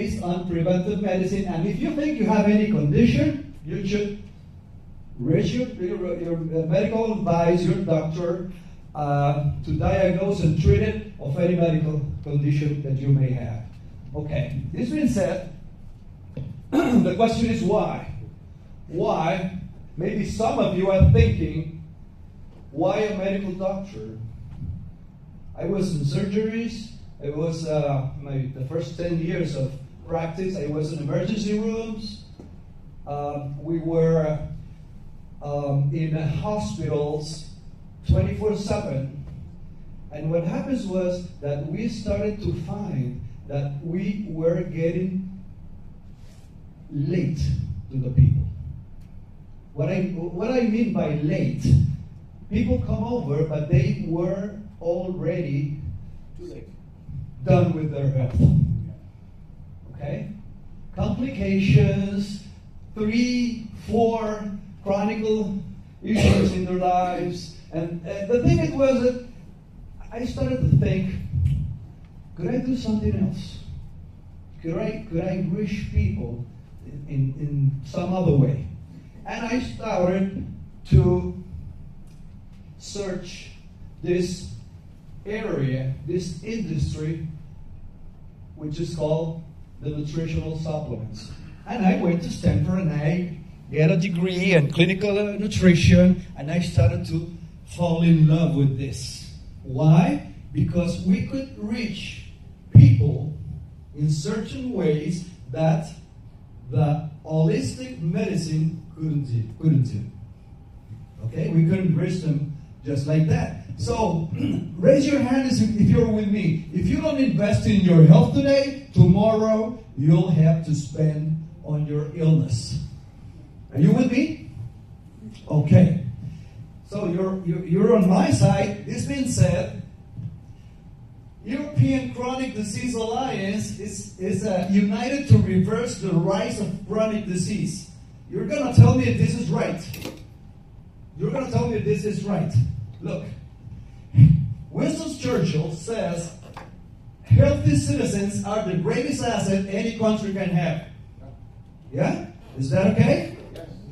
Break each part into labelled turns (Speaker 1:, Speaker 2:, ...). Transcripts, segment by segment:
Speaker 1: based on preventive medicine. And if you think you have any condition, you should reach your medical advice, your doctor, to diagnose and treat it of any medical condition that you may have. Okay, this being said, the question is why? Why? Maybe some of you are thinking, why a medical doctor? I was in surgeries. It was the first 10 years of practice. I was in emergency rooms. We were in hospitals 24/7. And what happens was that we started to find that we were getting late to the people. What I mean by late, people come over, but they were already done with their health. Okay? Complications, 3, 4 chronic issues in their lives. And the thing it was that I started to think, could I do something else? Could I reach people in some other way? And I started to search this area, this industry, which is called the nutritional supplements. And I went to Stanford and I got a degree in clinical nutrition, and I started to fall in love with this. Why? Because we could reach people in certain ways that the holistic medicine couldn't do. Okay? We couldn't reach them just like that. So, raise your hand if you're with me. If you don't invest in your health today, tomorrow you'll have to spend on your illness. Are you with me? Okay. So you're on my side. This being said, European Chronic Disease Alliance is united to reverse the rise of chronic disease. You're going to tell me if this is right. You're going to tell me if this is right. Look, Winston Churchill says, healthy citizens are the greatest asset any country can have. Yeah? Is that okay?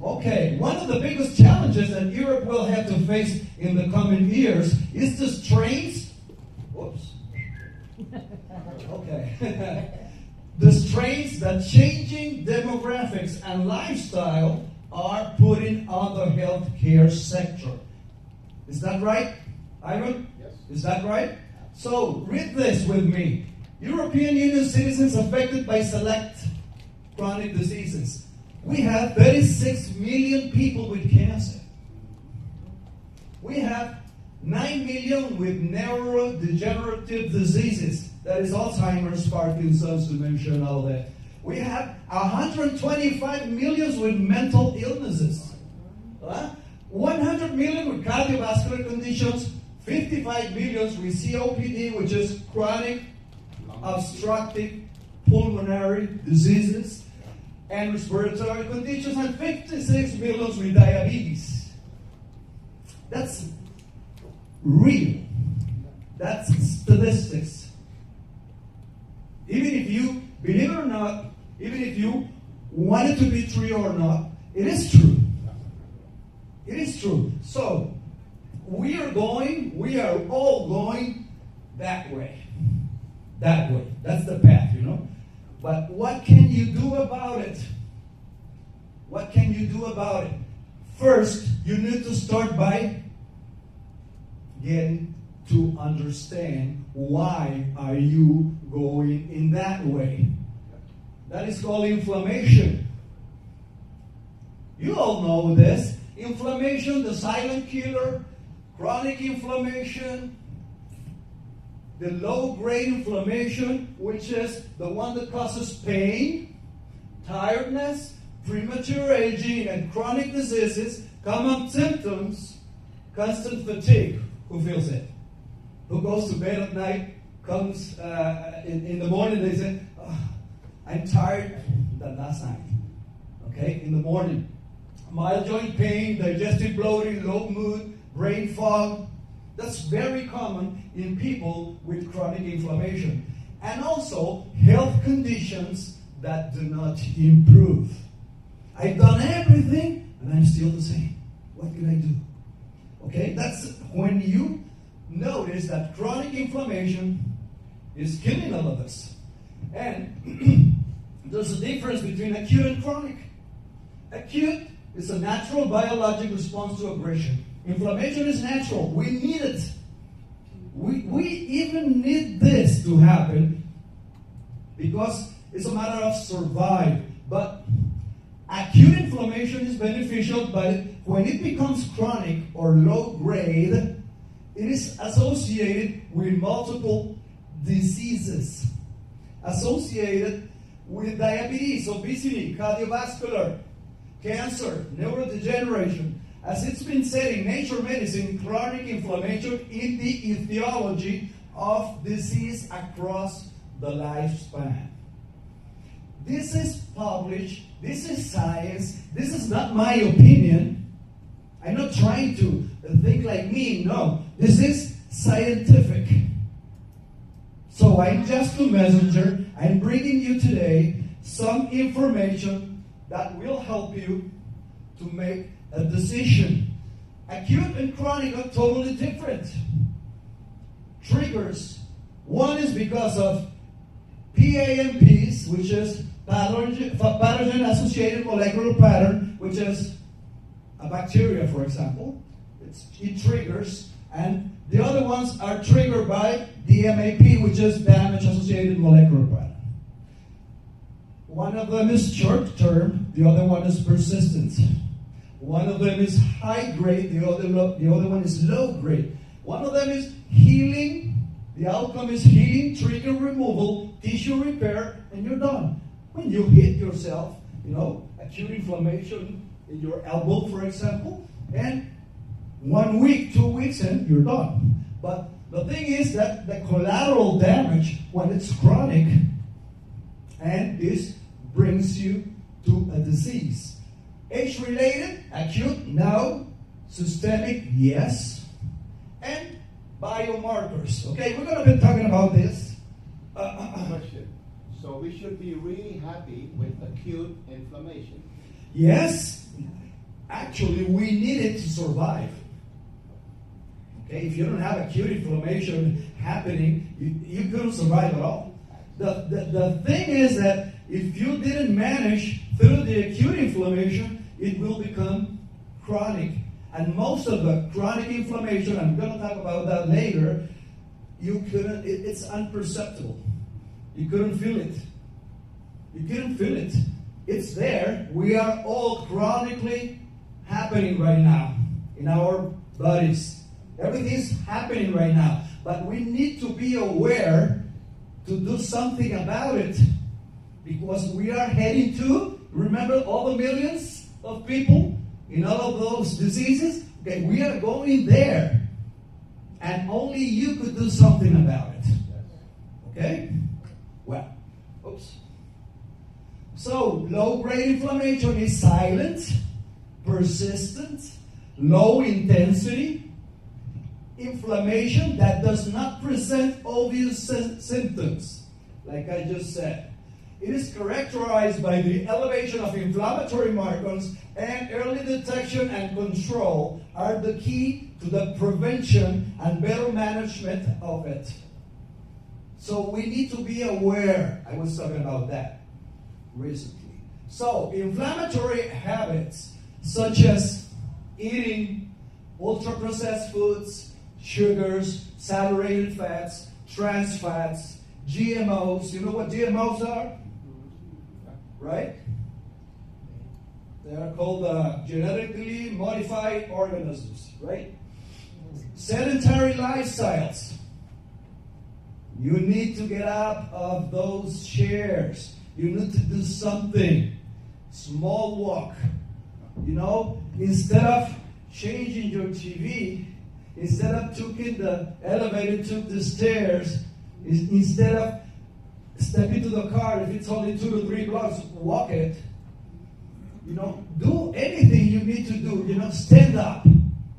Speaker 1: Okay, one of the biggest challenges that Europe will have to face in the coming years is the strains. Whoops. Okay. The strains that changing demographics and lifestyle are putting on the healthcare sector. Is that right, Ivan? Yes. Is that right? So, read this with me. European Union citizens affected by select chronic diseases. We have 36 million people with cancer. We have 9 million with neurodegenerative diseases. That is Alzheimer's, Parkinson's, dementia, and all that. We have 125 million with mental illnesses. 100 million with cardiovascular conditions. 55 million with COPD, which is chronic obstructive pulmonary diseases and respiratory conditions, and 56 million with diabetes. That's real. That's statistics. Even if you believe it or not, even if you want it to be true or not, it is true. It is true. So, we are all going that way. That way. That's the path, you know. But what can you do about it? What can you do about it? First, you need to start by getting to understand why are you going in that way. That is called inflammation. You all know this. Inflammation, the silent killer, chronic inflammation, the low-grade inflammation, which is the one that causes pain, tiredness, premature aging, and chronic diseases. Common symptoms, constant fatigue. Who feels it? Who goes to bed at night, comes in the morning, they say, oh, I'm tired than last night. Okay, in the morning. Mild joint pain, digestive bloating, low mood, brain fog. That's very common in people with chronic inflammation. And also health conditions that do not improve. I've done everything, and I'm still the same. What can I do? Okay, that's when you notice that chronic inflammation is killing all of us. And there's a difference between acute and chronic. Acute is a natural biologic response to aggression. Inflammation is natural. We need it. We even need this to happen because it's a matter of survival. But acute inflammation is beneficial, but when it becomes chronic or low grade, it is associated with multiple diseases, associated with diabetes, obesity, cardiovascular, cancer, neurodegeneration. As it's been said in Nature Medicine, chronic inflammation is the etiology of disease across the lifespan. This is published, this is science, this is not my opinion. I'm not trying to think like me, no. This is scientific. So I'm just a messenger. I'm bringing you today some information that will help you to make a decision. Acute and chronic are totally different. Triggers. One is because of PAMPs, which is pathogen-associated molecular pattern, which is a bacteria, for example. It triggers. And the other ones are triggered by DMAP, which is damage-associated molecular pattern. One of them is short-term, the other one is persistent. One of them is high grade, the other one is low grade. One of them is healing, the outcome is healing, trigger removal, tissue repair, and you're done. When you hit yourself, acute inflammation in your elbow, for example, and 1 week, 2 weeks, and you're done. But the thing is that the collateral damage, when it's chronic, and this brings you to a disease. Age-related, acute, no. Systemic, yes. And biomarkers. Okay, we're going to be talking about this.
Speaker 2: Question. So we should be really happy with acute inflammation.
Speaker 1: Yes. Actually, we need it to survive. Okay, if you don't have acute inflammation happening, you couldn't survive at all. The thing is that if you didn't manage through the acute inflammation, it will become chronic. And most of the chronic inflammation, I'm going to talk about that later, it's imperceptible. You couldn't feel it. You couldn't feel it. It's there. We are all chronically happening right now in our bodies. Everything's happening right now. But we need to be aware to do something about it. Because we are heading to, remember all the millions of people in all of those diseases? Okay, we are going there. And only you could do something about it. Okay? Well, oops. So, low-grade inflammation is silent, persistent, low intensity, inflammation that does not present obvious symptoms, like I just said. It is characterized by the elevation of inflammatory markers, and early detection and control are the key to the prevention and better management of it. So we need to be aware. I was talking about that recently. So inflammatory habits such as eating ultra-processed foods, sugars, saturated fats, trans fats, GMOs. You know what GMOs are? Right? They are called genetically modified organisms, right? Sedentary lifestyles. You need to get out of those chairs. You need to do something. Small walk. Instead of changing your TV, instead of taking the elevator, took the stairs, instead of stepping to the car, if it's only 2 to 3 blocks, walk it. Do anything you need to do. Stand up.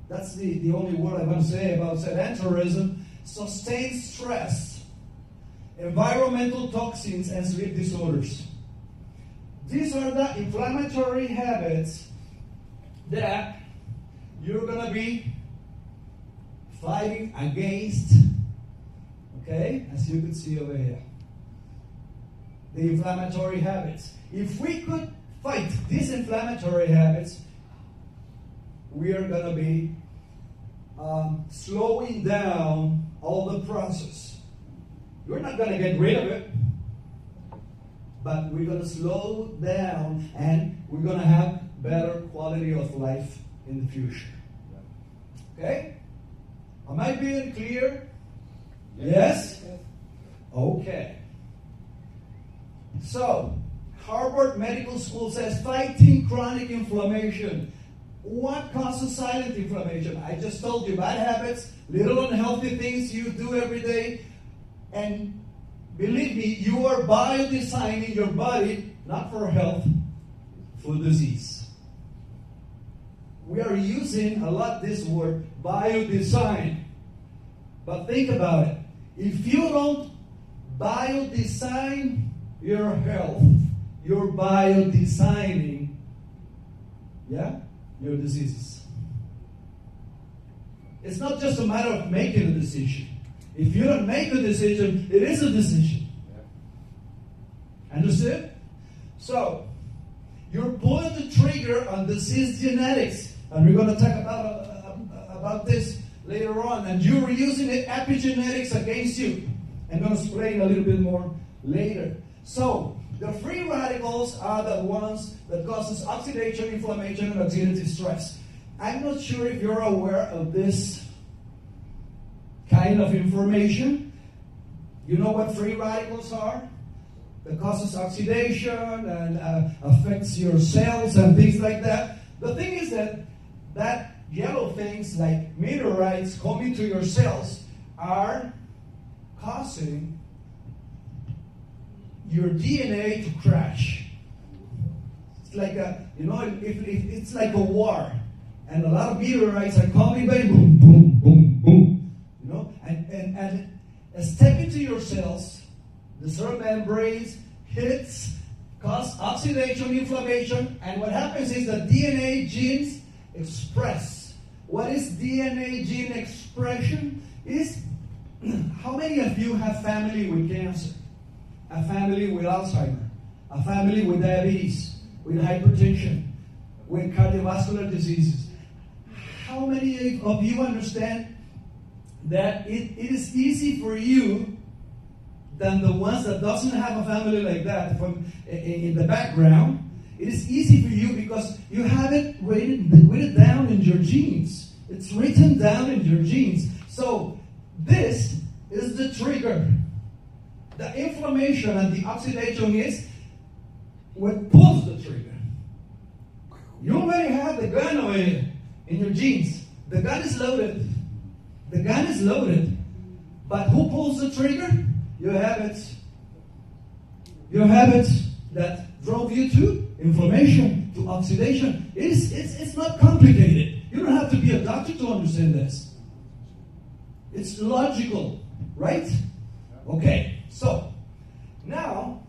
Speaker 1: That's the only word I'm going to say about sedentarism. Sustained stress, environmental toxins, and sleep disorders. These are the inflammatory habits that you're going to be fighting against, okay, as you can see over here. The inflammatory habits. If we could fight these inflammatory habits, we are going to be slowing down all the process. We're not going to get rid of it, but we're going to slow down and we're going to have better quality of life in the future. Okay? Am I being clear? Yes? Okay. So, Harvard Medical School says fighting chronic inflammation. What causes silent inflammation? I just told you, bad habits, little unhealthy things you do every day, and believe me, you are bio-designing your body, not for health, for disease. We are using a lot this word, bio-design. But think about it. If you don't bio-design your health, you're bio-designing, your diseases. It's not just a matter of making a decision. If you don't make a decision, it is a decision. Understood? So, you're pulling the trigger on disease genetics. And we're going to talk about this later on. And you're using the epigenetics against you. I'm going to explain a little bit more later. So, the free radicals are the ones that causes oxidation, inflammation, and oxidative stress. I'm not sure if you're aware of this kind of information. You know what free radicals are? That causes oxidation and affects your cells and things like that. The thing is that yellow things like meteorites coming to your cells are causing your DNA to crash. It's like it's like a war, and a lot of meteorites are coming by boom, boom, boom, boom. And step into your cells, the cell membranes hits, cause oxidation, inflammation, and what happens is that DNA genes express. What is DNA gene expression? Is how many of you have family with cancer? A family with Alzheimer, a family with diabetes, with hypertension, with cardiovascular diseases. How many of you understand that it is easy for you than the ones that doesn't have a family like that in the background? It is easy for you because you have it written down in your genes. It's written down in your genes. So this is the trigger. The inflammation and the oxidation is what pulls the trigger. You already have the gun over here in your genes. The gun is loaded. The gun is loaded. But who pulls the trigger? Your habits. Your habits that drove you to inflammation, to oxidation. It's not complicated. You don't have to be a doctor to understand this. It's logical, right? Okay. So, now,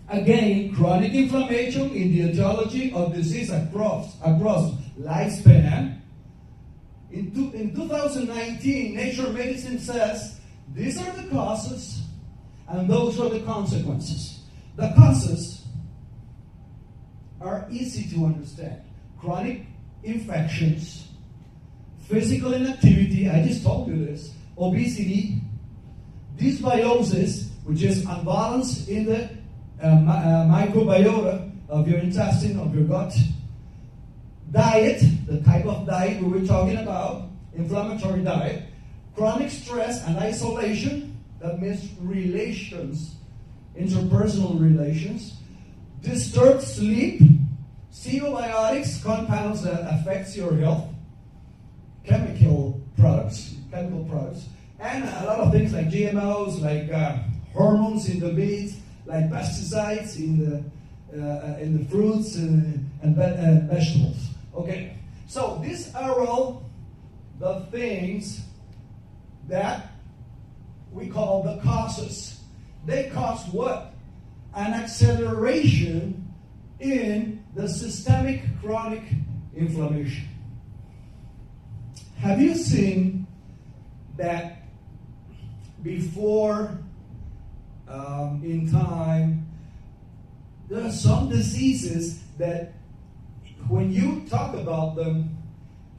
Speaker 1: again, chronic inflammation in the etiology of disease across lifespan. In 2019, Nature Medicine says these are the causes and those are the consequences. The causes are easy to understand. Chronic infections, physical inactivity, I just told you this, obesity, dysbiosis, which is imbalance in the microbiota of your intestine, of your gut, diet, the type of diet we were talking about, inflammatory diet, chronic stress and isolation, that means relations, interpersonal relations, disturbed sleep, xenobiotics, compounds that affects your health, chemical products, and a lot of things like GMOs, like hormones in the beets, like pesticides in the fruits and vegetables. Okay, so these are all the things that we call the causes. they cause what? An acceleration in the systemic chronic inflammation. Have you seen that before in time, there are some diseases that when you talk about them,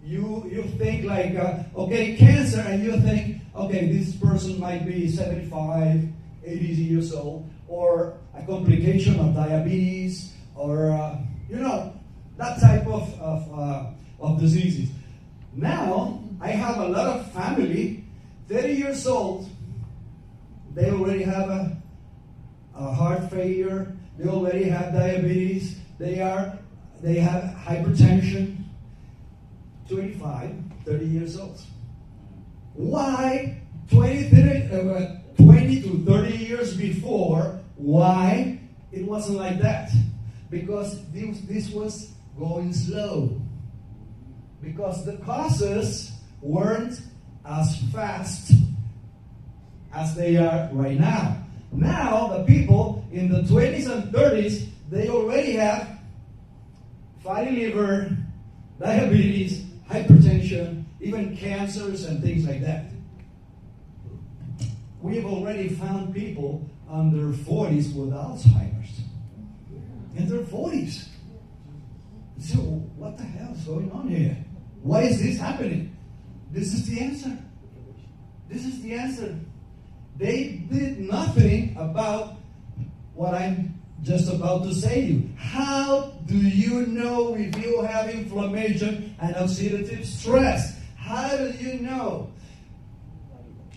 Speaker 1: you think like, okay, cancer, and you think, okay, this person might be 75, 80 years old, or a complication of diabetes, or, that type of diseases. Now, I have a lot of family, 30 years old, they already have a heart failure, they already have diabetes, they have hypertension, 25, 30 years old. Why 20 to 30 years before, why it wasn't like that? Because this was going slow. Because the causes weren't as fast as they are right now. Now, the people in the 20s and 30s, they already have fatty liver, diabetes, hypertension, even cancers and things like that. We've already found people under 40s with Alzheimer's. In their 40s. So, what the hell is going on here? Why is this happening? This is the answer. This is the answer. They did nothing about what I'm just about to say to you. How do you know if you have inflammation and oxidative stress? How do you know?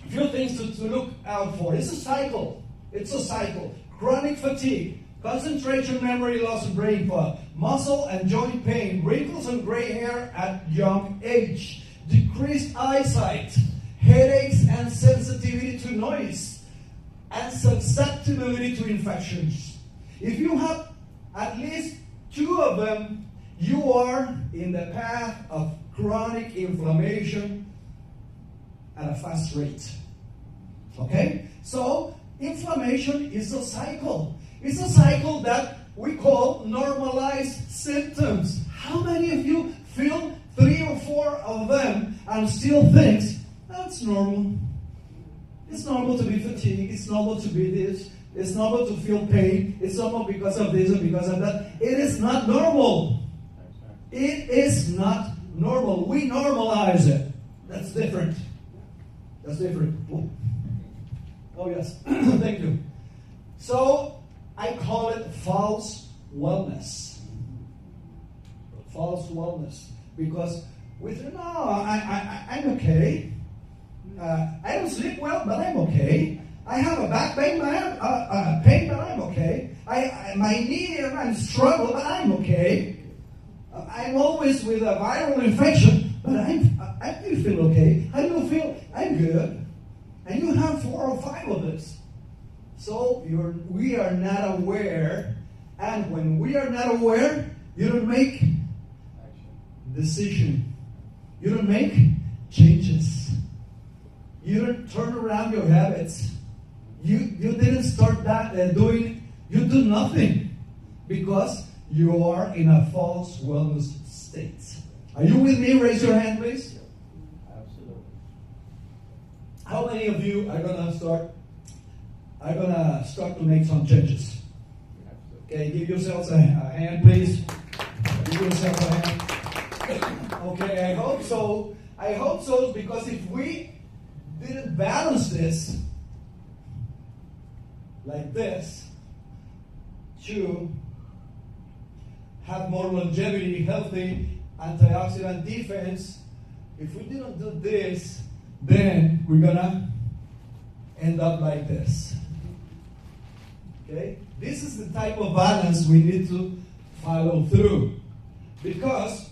Speaker 1: A few things to look out for. It's a cycle. It's a cycle. Chronic fatigue, concentration, memory loss, and brain fog, muscle and joint pain, wrinkles and gray hair at young age, decreased eyesight, headaches and sensitivity to noise, and susceptibility to infections. If you have at least two of them, you are in the path of chronic inflammation at a fast rate. Okay? So, inflammation is a cycle. It's a cycle that we call normalized symptoms. How many of you feel 3 or 4 of them and still thinks, that's normal? It's normal to be fatigued. It's normal to be this. It's normal to feel pain. It's normal because of this and because of that. It is not normal. It is not normal. We normalize it. That's different. That's different. Oh, yes. Thank you. So, I call it false wellness. False wellness. Because we say, no, I'm okay. I don't sleep well, but I'm okay. I have a back pain, but I'm okay. My knee, I'm struggling, but I'm okay. I'm always with a viral infection, but I do feel okay. How do you feel? I'm good. And you have 4 or 5 of this. So we are not aware, and when we are not aware, you don't make decision. You don't make changes. You don't turn around your habits. You didn't start you do nothing because you are in a false wellness state. Are you with me? Raise your hand, please.
Speaker 2: Absolutely.
Speaker 1: How many of you are gonna start to make some changes? Okay, give yourselves a hand, please. Give yourself a hand. Okay, I hope so. I hope so, because if we didn't balance this like this to have more longevity, healthy, antioxidant defense, if we didn't do this, then we're gonna end up like this. Okay? This is the type of balance we need to follow through, because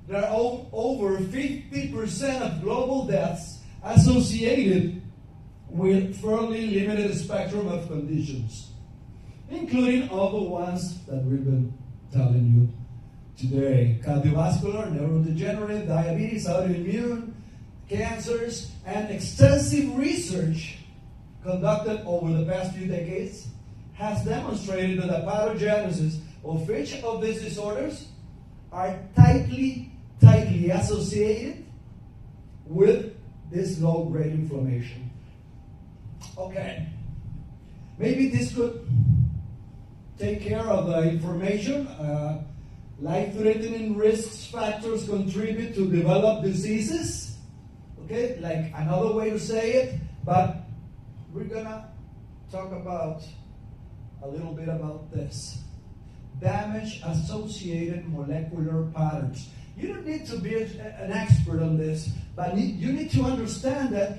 Speaker 1: there are over 50% of global deaths associated with fairly limited spectrum of conditions, including all the ones that we've been telling you today: cardiovascular, neurodegenerative, diabetes, autoimmune, cancers, and extensive research conducted over the past few decades has demonstrated that the pathogenesis of each of these disorders are tightly associated with this low-grade inflammation. Okay, maybe this could take care of the information. Life-threatening risk factors contribute to develop diseases. Okay, like another way to say it, but we're gonna talk about a little bit about this. Damage-associated molecular patterns. You don't need to be an expert on this, but you need to understand that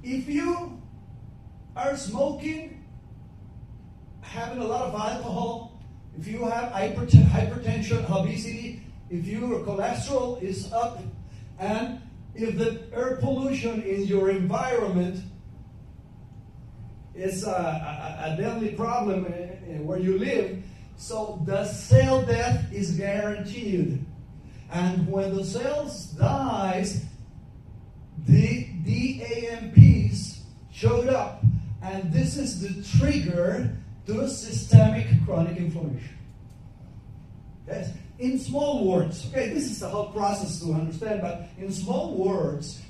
Speaker 1: if you are smoking, having a lot of alcohol, if you have hypertension, obesity, if your cholesterol is up, and if the air pollution in your environment is a deadly problem where you live, so the cell death is guaranteed. And when the cells dies, the DAMPs showed up, and this is the trigger to systemic chronic inflammation. Yes, in small words, okay, this is the whole process to understand, but in small words,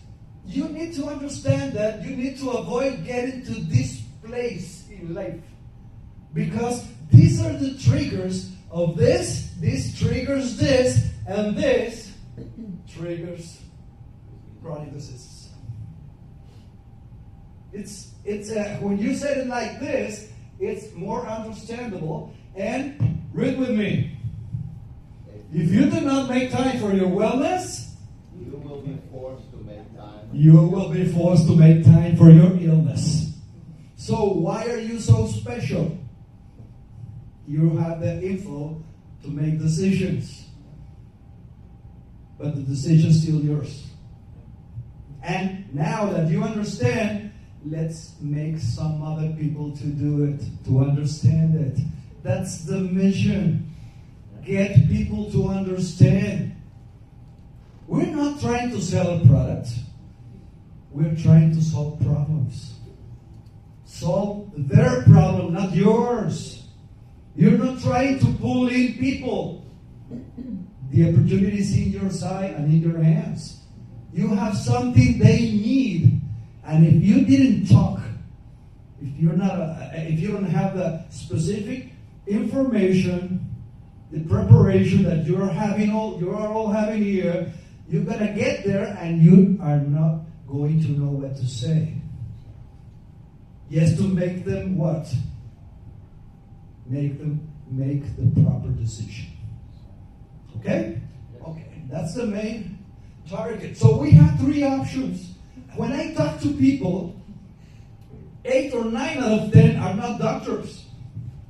Speaker 1: you need to understand that you need to avoid getting to this place in life, because these are the triggers of this triggers this, and this triggers chronic diseases. It's when you say it like this, it's more understandable. And read with me. If you do not make time for your wellness,
Speaker 2: you will be forced to make time.
Speaker 1: You will be forced to make time for your illness. So why are you so special? You have the info to make decisions, but the decision is still yours. And now that you understand, let's make some other people to do it, to understand it. That's the mission. Get people to understand. We're not trying to sell a product. We're trying to solve problems. Solve their problem, not yours. You're not trying to pull in people. The opportunity is in your side and in your hands. You have something they need. And if you didn't talk, if you don't have the specific information, the preparation that you are all having here, you're gonna get there and you are not going to know what to say. Yes, to make them what? Make them make the proper decision. Okay? Okay, that's the main target. So we have three options. When I talk to people, 8 or 9 out of 10 are not doctors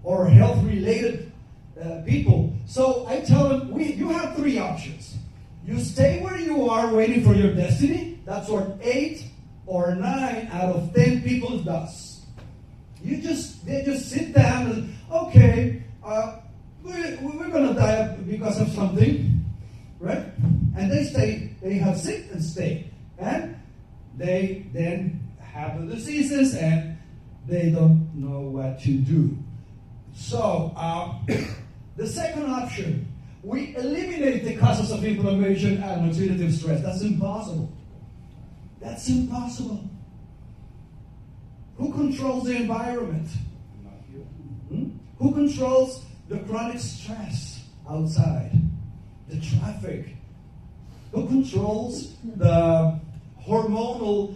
Speaker 1: or health-related people. So I tell them, you have three options. You stay where you are waiting for your destiny. That's what 8 or 9 out of 10 people does. They just sit down and, okay, we're going to die because of something, right? And they have sick and stay. And they then have the diseases and they don't know what to do. So, the second option, we eliminate the causes of inflammation and oxidative stress. That's impossible. That's impossible. Who controls the environment?
Speaker 2: Not you.
Speaker 1: Who controls the chronic stress outside? The traffic? Who controls the hormonal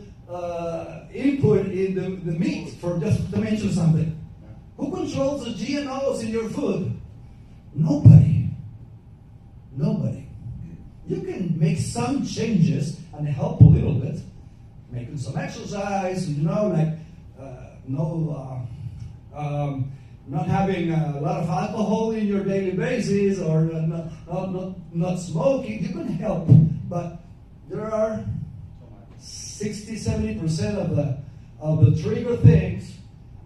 Speaker 1: input in the meat, for just to mention something? Who controls the GMOs in your food? Nobody. Nobody. You can make some changes and help a little bit, making some exercise, not having a lot of alcohol in your daily basis, or not smoking. You can help, but there are 60-70% of the trigger things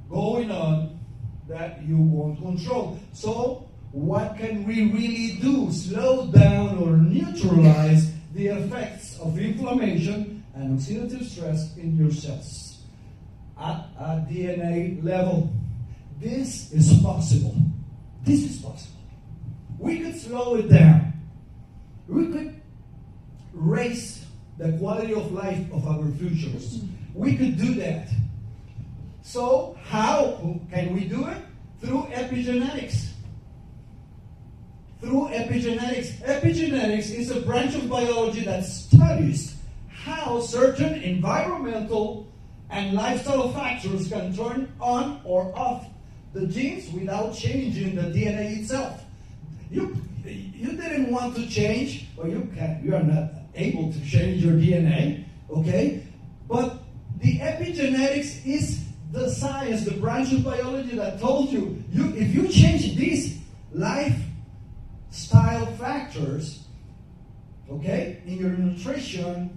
Speaker 1: going on that you won't control. So what can we really do? Slow down or neutralize the effects of inflammation and oxidative stress in your cells. at a DNA level. This is possible. This is possible. We could slow it down. We could raise the quality of life of our futures. We could do that. So how can we do it? Through epigenetics. Through epigenetics. Epigenetics is a branch of biology that studies how certain environmental and lifestyle factors can turn on or off the genes without changing the DNA itself. You didn't want to change, or you are not able to change your DNA, okay? But the epigenetics is the science, the branch of biology that told you, if you change these lifestyle factors, okay, in your nutrition,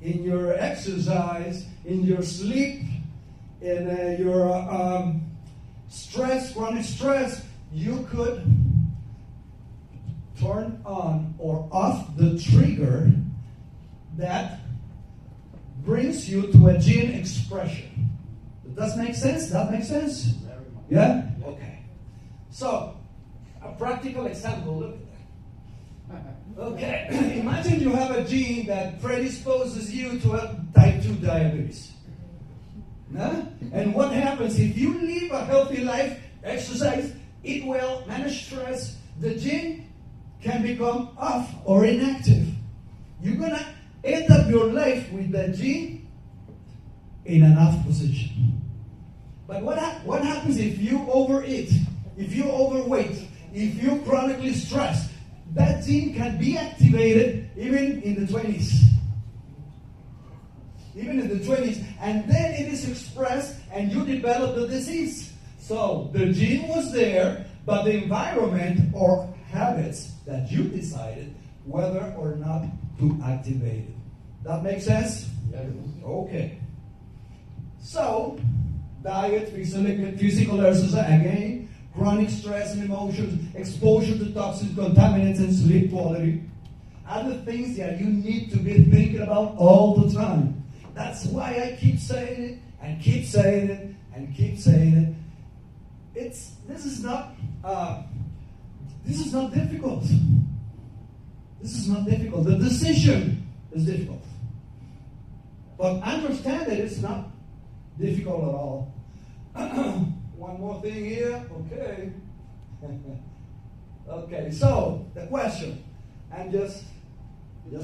Speaker 1: in your exercise, in your sleep, in your stress, chronic stress, you could turn on or off the trigger that brings you to a gene expression. Does that make sense? That makes sense?
Speaker 2: Very much.
Speaker 1: Yeah? Okay. So, a practical example, look at that. Okay, imagine you have a gene that predisposes you to a type 2 diabetes. Huh? And what happens if you live a healthy life, exercise, eat well, manage stress, the gene can become off or inactive. You're going to end up your life with the gene in an off position. But what happens if you overeat, if you overweight, if you chronically stress? That gene can be activated even in the 20s. Even in the 20s. And then it is expressed and you develop the disease. So the gene was there, but the environment or habits that you decided whether or not to activate it. That makes sense?
Speaker 2: Yes.
Speaker 1: Okay. So, diet, physical exercise, again, chronic stress and emotions, exposure to toxic contaminants and sleep quality are the things that you need to be thinking about all the time. That's why I keep saying it and keep saying it and keep saying it. This is not difficult. This is not difficult. The decision is difficult. But understand that it's not difficult at all. One more thing here. Okay. Okay, so the question. I'm just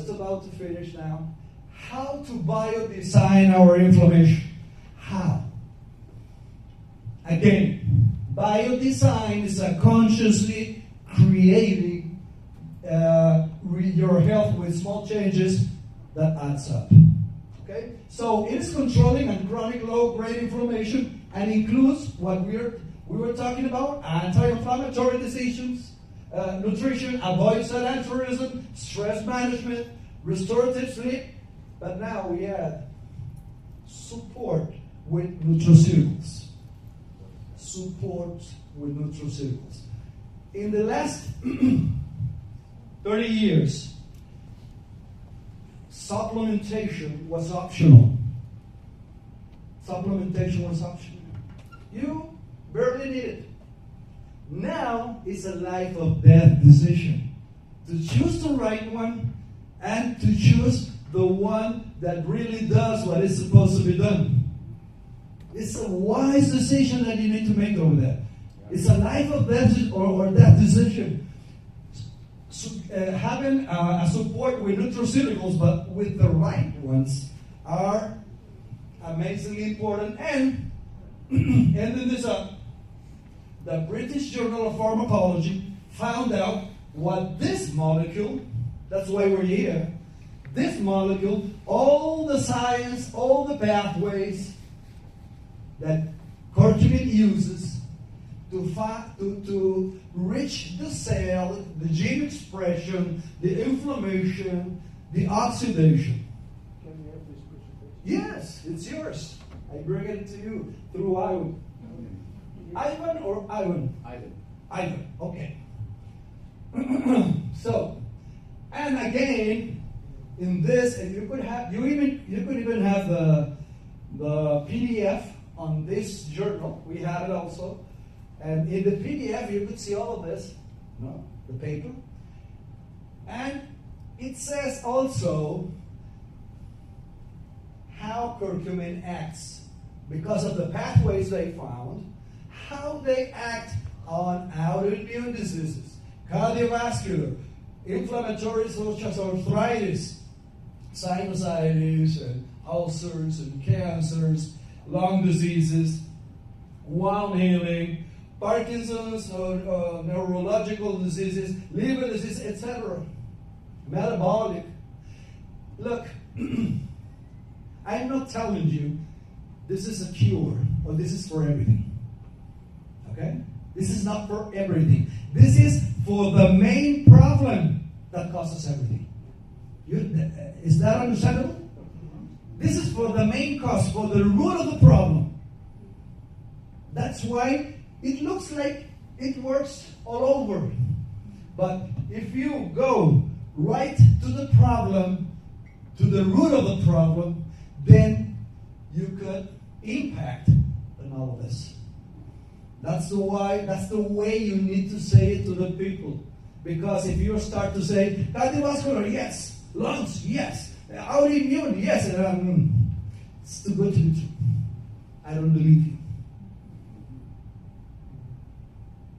Speaker 1: about to finish now. How to biodesign our inflammation? How? Again, biodesign is a consciously creating your health with small changes that adds up. Okay? So it is controlling and chronic low-grade inflammation and includes what we were talking about: anti-inflammatory decisions, nutrition, avoid sedentarism, stress management, restorative sleep. But now we add support with nutraceuticals. Support with nutraceuticals. In the last 30 years, supplementation was optional. Supplementation was optional. You barely need it. Now it's a life or death decision. To choose the right one and to choose the one that really does what is supposed to be done. It's a wise decision that you need to make over there. It's a life or death or death decision. Having a support with nutraceuticals, but with the right ones, are amazingly important. And ending this up, the British Journal of Pharmacology found out what this molecule, that's why we're here, this molecule, all the science, all the pathways that curcumin uses to reach the cell, the gene expression, the inflammation, the oxidation.
Speaker 3: Can you have this presentation?
Speaker 1: Yes, it's yours. I bring it to you through Ivan. Ivan or Ivan?
Speaker 2: Ivan.
Speaker 1: Ivan, okay. So, and again, in this, and you could even have the PDF on this journal. We have it also. And in the PDF, you could see all of this, no, the paper. And it says also how curcumin acts because of the pathways they found, how they act on autoimmune diseases, cardiovascular, inflammatory such as arthritis, sinusitis, and ulcers, and cancers, lung diseases, wound healing, Parkinson's or neurological diseases, liver disease, etc. Metabolic. Look, I'm not telling you this is a cure or this is for everything. Okay? This is not for everything. This is for the main problem that causes everything. Is that understandable? This is for the main cause, for the root of the problem. That's why it looks like it works all over. But if you go right to the problem, to the root of the problem, then you could impact on all of this. That's the way you need to say it to the people. Because if you start to say, cardiovascular, yes, lungs, yes, autoimmune, yes, it's too good to be true. I don't believe you.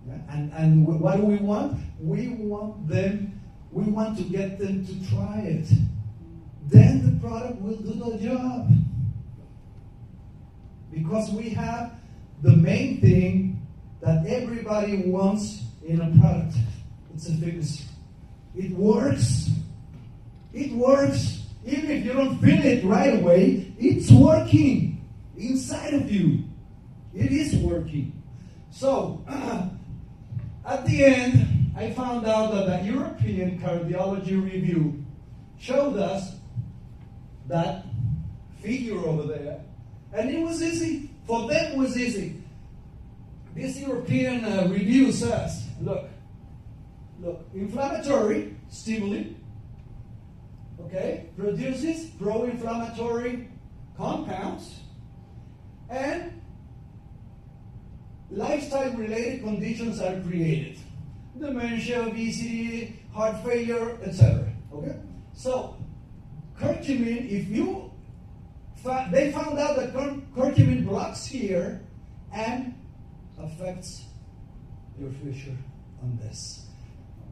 Speaker 1: Yeah? And what do we want? We want to get them to try it. Then the product will do the job. Because we have the main thing that everybody wants in a product. It's efficacy. It works. It works. Even if you don't feel it right away, it's working inside of you. It is working. So, at the end, I found out that the European Cardiology Review showed us that figure over there. And it was easy. For them, it was easy. This European review says, look, inflammatory stimuli, okay, produces pro-inflammatory compounds, and lifestyle-related conditions are created. Dementia, obesity, heart failure, etc. Okay? So, curcumin, they found out that curcumin blocks here and affects your future on this.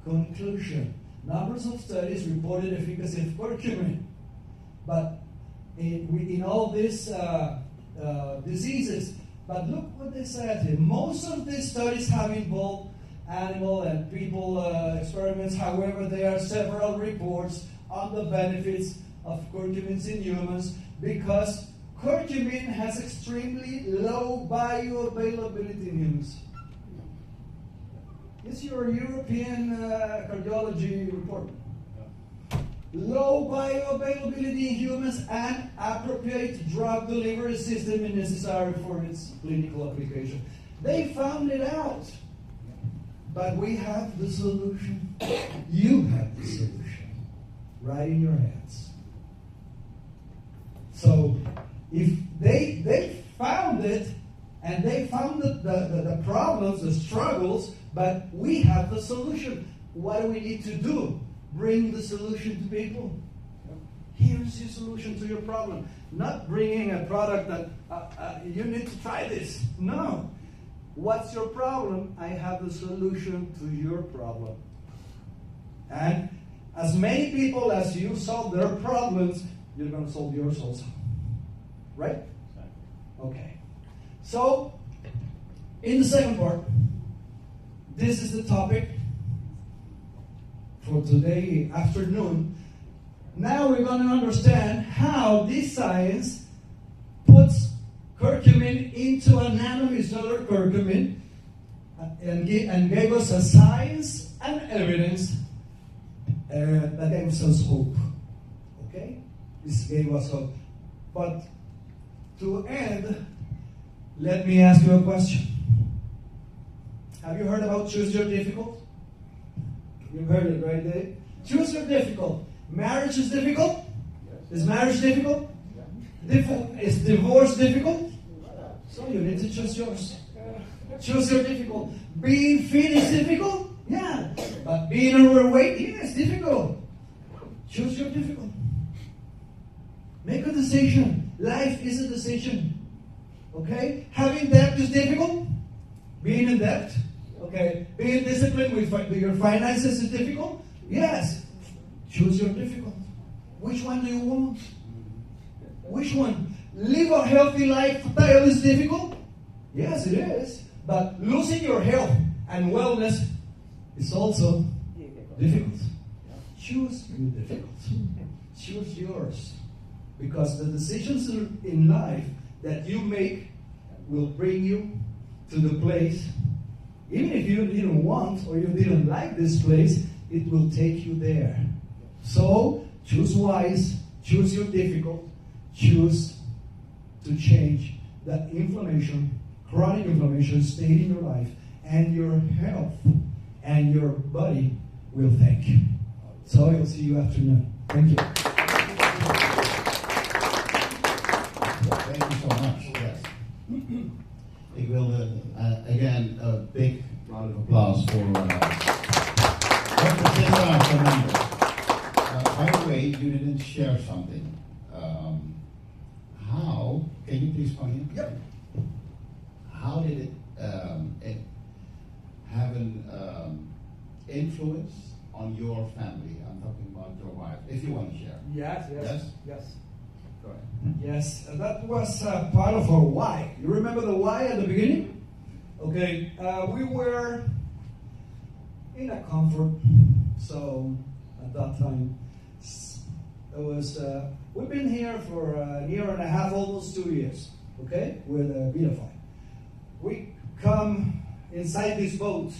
Speaker 1: Conclusion. Numbers of studies reported efficacy of curcumin. But in all these diseases, but look what they said here. Most of these studies have involved animal and people experiments. However, there are several reports on the benefits of curcumins in humans because curcumin has extremely low bioavailability in humans. It's your European cardiology report. Low bioavailability in humans and appropriate drug delivery system is necessary for its clinical application. They found it out. But we have the solution. You have the solution right in your hands. So if they found it and they found the problems, the struggles, but we have the solution. What do we need to do? Bring the solution to people. Here's your solution to your problem. Not bringing a product that you need to try this. No. What's your problem? I have the solution to your problem. And as many people as you solve their problems, you're going to solve yours also. Right? Okay. So, in the second part, this is the topic for today afternoon. Now we're going to understand how this science puts curcumin into a nanomicellar curcumin and gave us a science and evidence that gave us hope. Okay? This gave us hope. But to end, let me ask you a question. Have you heard about choose your difficult? You've heard it, right, Dave? Choose your difficult. Marriage is difficult? Yes. Is marriage difficult? Yeah. Is divorce difficult? So So you need to choose yours. Choose your difficult. Being fit is difficult? Yeah. But being overweight, yeah, it's difficult. Choose your difficult. Make a decision. Life is a decision. Okay? Having debt is difficult. Being in debt. Okay? Being disciplined with your finances is difficult. Yes. Choose your difficult. Which one do you want? Which one? Live a healthy lifestyle is difficult? Yes, it is. But losing your health and wellness is also difficult. Choose your difficult. Choose yours. Because the decisions in life that you make will bring you to the place, even if you didn't want or you didn't like this place, it will take you there. So, choose wise, choose your difficult, choose to change that inflammation, chronic inflammation state in your life, and your health and your body will thank you. So I will see you afternoon. Thank you.
Speaker 4: Thank you so much. Yes. Ik wilde again a big round of applause for Dr. Cesar Fernandez. By the way, you didn't share something. How? Can you please come in?
Speaker 1: Yep.
Speaker 4: How did it have an influence on your family? I'm talking about your wife. If you want to share.
Speaker 3: Yes.
Speaker 4: Go ahead.
Speaker 1: Yes, that was part of our why. You remember the why at the beginning? Okay, we were in a comfort zone at that time. It was, we've been here for a year and a half, almost 2 years, okay, with Vitafy. We come inside this boat,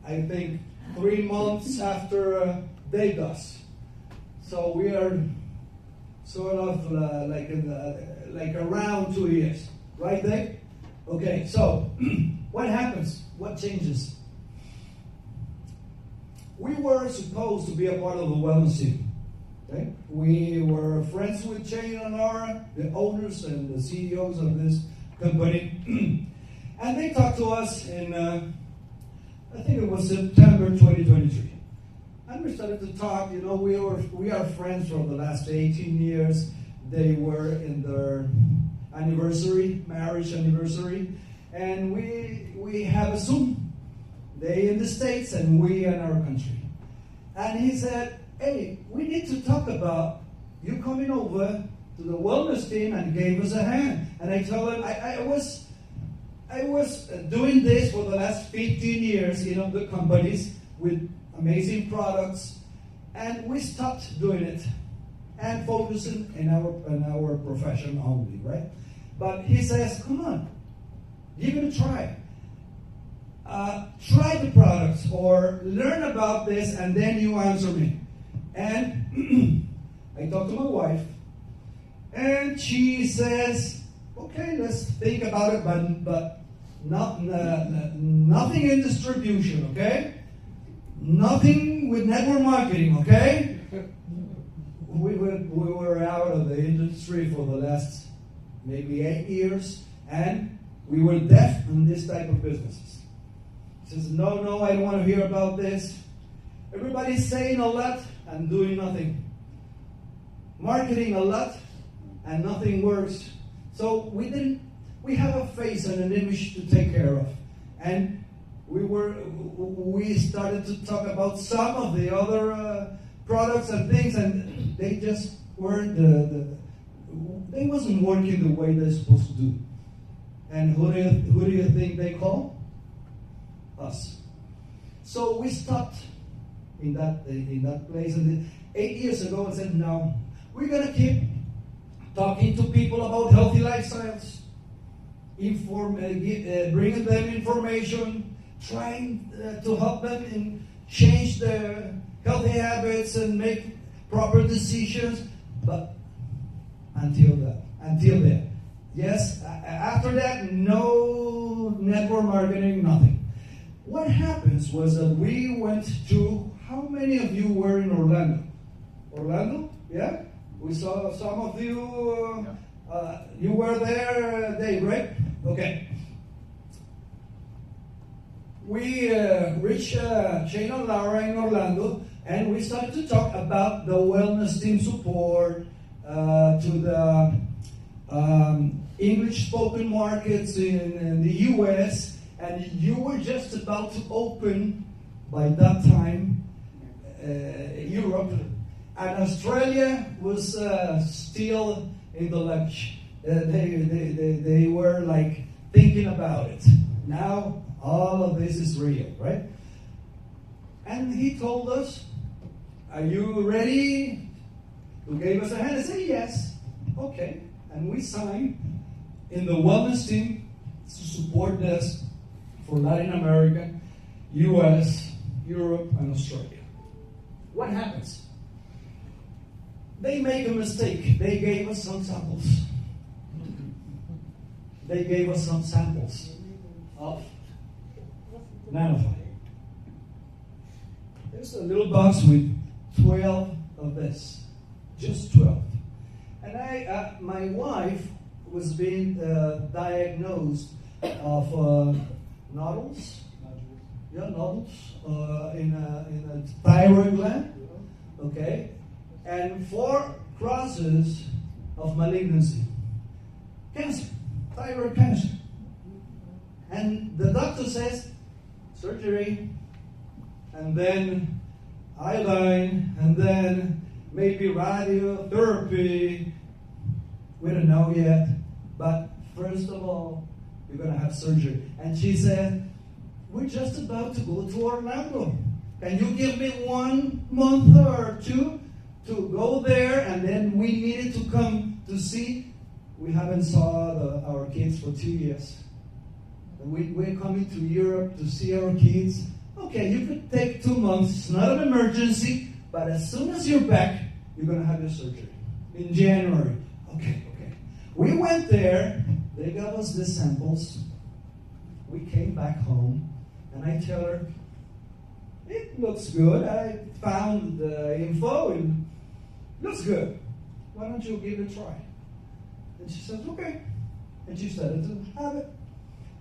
Speaker 1: I think, 3 months after they does. So we are sort of like around 2 years, right, Dave? Okay, so what happens? What changes? We were supposed to be a part of the wellness team. Okay? We were friends with Shane and Nora, the owners and the CEOs of this company, and they talked to us in, I think it was September 2023. And we started to talk. You know, we are friends for the last 18 years. They were in their marriage anniversary, and we have a Zoom. They in the States and we in our country. And he said, "Hey, we need to talk about you coming over to the wellness team," and gave us a hand. And I told him I was doing this for the last 15 years, you know, the companies with amazing products, and we stopped doing it and focusing in our profession only, right? But he says, "Come on, give it a try. Try the products or learn about this, and then you answer me." And I talked to my wife, and she says, "Okay, let's think about it, but nothing in distribution, okay? Nothing with network marketing, okay?" We were out of the industry for the last maybe 8 years, and we were deaf in this type of businesses. She says, no, I don't want to hear about this. Everybody's saying a lot and doing nothing. Marketing a lot and nothing works. So we have a face and an image to take care of. And we started to talk about some of the other products and things, and they just weren't they wasn't working the way they're supposed to do. And who do you think they call? Us. So we stopped in that place, and 8 years ago I said, "No, we're gonna keep talking to people about healthy lifestyles, bringing them information, trying to help them in change their healthy habits and make proper decisions." But until then, yes. After that, no network marketing, nothing. What happens was that we went to. How many of you were in Orlando? Orlando, yeah. We saw some of you You were there, Dave, right? Okay. We reached Shane and Laura in Orlando, and we started to talk about the wellness team support to the English-spoken markets in the U.S., and you were just about to open, by that time, Europe, and Australia was still in the lunch. They were like thinking about it. Now all of this is real, right? And he told us, "Are you ready?" He gave us a hand and said, "Yes." Okay, and we signed in the wellness team to support this for Latin America, U.S., Europe, and Australia. What happens? They make a mistake. They gave us some samples. They gave us some samples of Nanofy. There's a little box with 12 of this, just 12. And my wife was being diagnosed of nodules. Yeah, nodules in a thyroid gland. Okay, and 4 crosses of malignancy, cancer, thyroid cancer. And the doctor says surgery, and then iodine, and then maybe radiotherapy. We don't know yet, but first of all, you're going to have surgery. And she said, "We're just about to go to Orlando. Can you give me 1 month or 2 to go there?" And then we needed to come to see. We haven't saw our kids for 2 years. And we're coming to Europe to see our kids. Okay, you could take 2 months. It's not an emergency, but as soon as you're back, you're going to have your surgery in January. Okay. We went there. They gave us the samples. We came back home, and I tell her, "It looks good. I found the info, and looks good. Why don't you give it a try?" And she said, "Okay." And she started to have it.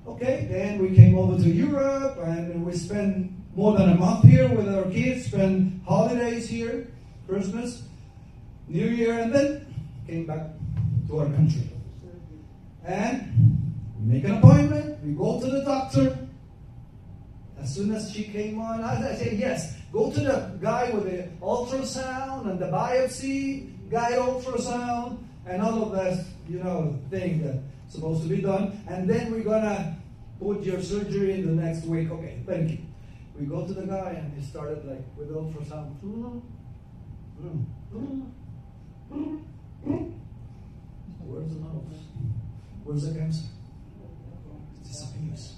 Speaker 1: Okay, then we came over to Europe, and we spent more than a month here with our kids, spent holidays here, Christmas, New Year, and then came back to our country. And we make an appointment, we go to the doctor. As soon as she came on, I said, "Yes, go to the guy with the ultrasound and the biopsy, guide ultrasound, and all of that, thing that's supposed to be done. And then we're going to put your surgery in the next week." Okay, thank you. We go to the guy, and he started like with ultrasound. Where's the nose? Where's the cancer? It disappears.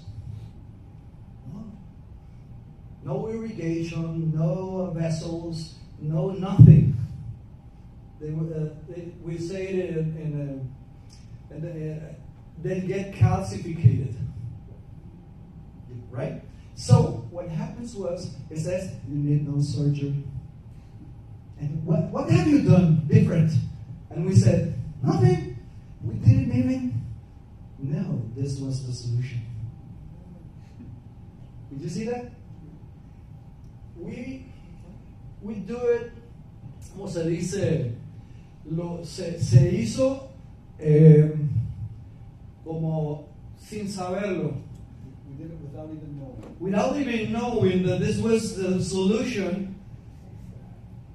Speaker 1: No irrigation, no vessels, no nothing. We say it they get calcified, right? So what happens is that you need no surgery. And what have you done different? And we said, "Nothing. We didn't even know this was the solution." Did you see that? We do it, como se dice, se hizo como sin saberlo.
Speaker 3: We did it without even knowing.
Speaker 1: Without even knowing that this was the solution.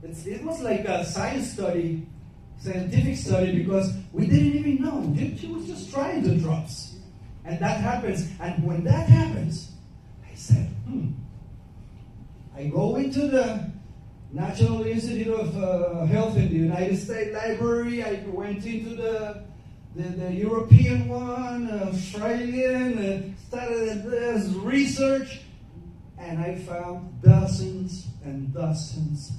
Speaker 1: It was like a scientific study, because we didn't even know. She was just trying the drops. And that happens. And when that happens, I said, I go into the National Institute of Health in the United States Library. I went into the European one, Australian, started this research, and I found dozens and dozens